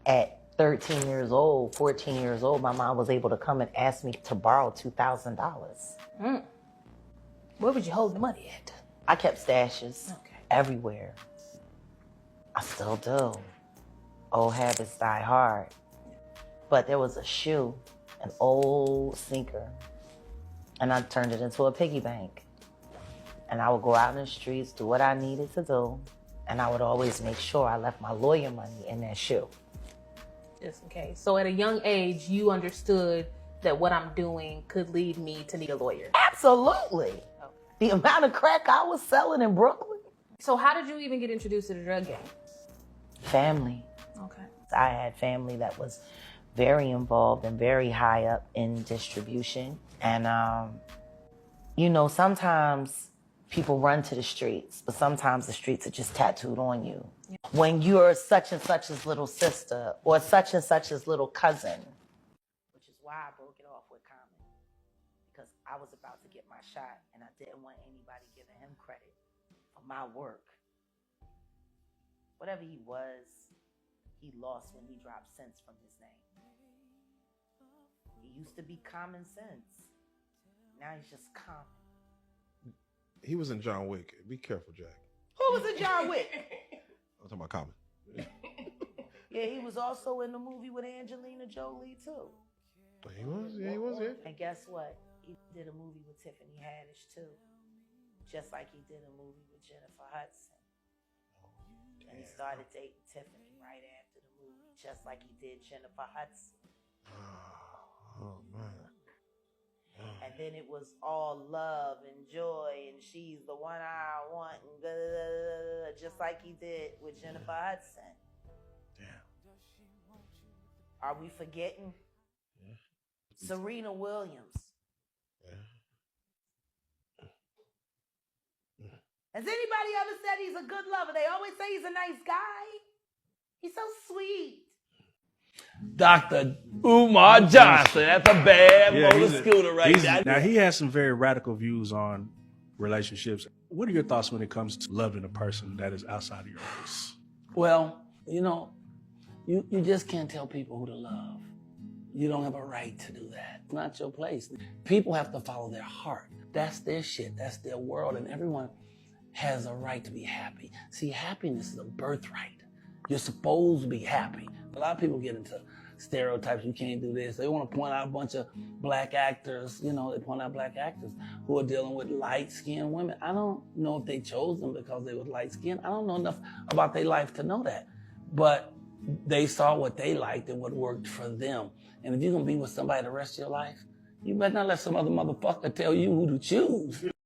At 13 years old, 14 years old, my mom was able to come and ask me to borrow $2,000. Where would you hold the money at? I kept stashes everywhere. I still do. Old habits die hard. But there was a shoe, an old sneaker, and I turned it into a piggy bank. And I would go out in the streets, do what I needed to do, and I would always make sure I left my lawyer money in that shoe. Just in case. So at a young age, you understood that what I'm doing could lead me to need a lawyer. Absolutely. Okay. The amount of crack I was selling in Brooklyn. So how did you even get introduced to the drug game? Family. Okay. I had family that was very involved and very high up in distribution. And, you know, sometimes people run to the streets, but sometimes the streets are just tattooed on you. Yeah. When you're such and such's little sister or such and such's little cousin, which is why I broke it off with Common, because I was about to get my shot and I didn't want anybody giving him credit for my work. Whatever he was, he lost when he dropped sense from his name. He used to be Common Sense. Now he's just Common. He was in John Wick. Be careful, Jack. Who was in John Wick? I'm talking about Common. Yeah, he was also in the movie with Angelina Jolie, too. He was, yeah. And guess what? He did a movie with Tiffany Haddish, too. Just like he did a movie with Jennifer Hudson. And he started dating Tiffany right after the movie, just like he did Jennifer Hudson. Oh, man. And then it was all love and joy, and she's the one I want, and blah, blah, blah, blah, just like he did with Jennifer Hudson. Damn. Are we forgetting? Yeah. Serena Williams. Yeah. Has anybody ever said he's a good lover? They always say he's a nice guy. He's so sweet. Dr. Umar Johnson. That's a bad motor scooter right there. Now, he has some very radical views on relationships. What are your thoughts when it comes to loving a person that is outside of your race? Well, you know, you just can't tell people who to love. You don't have a right to do that. It's not your place. People have to follow their heart. That's their shit. That's their world. And everyone has a right to be happy. See, happiness is a birthright. You're supposed to be happy. A lot of people get into stereotypes. You can't do this. They want to point out a bunch of black actors. You know, they point out black actors who are dealing with light-skinned women. I don't know if they chose them because they were light-skinned. I don't know enough about their life to know that. But they saw what they liked and what worked for them. And if you're going to be with somebody the rest of your life, you better not let some other motherfucker tell you who to choose.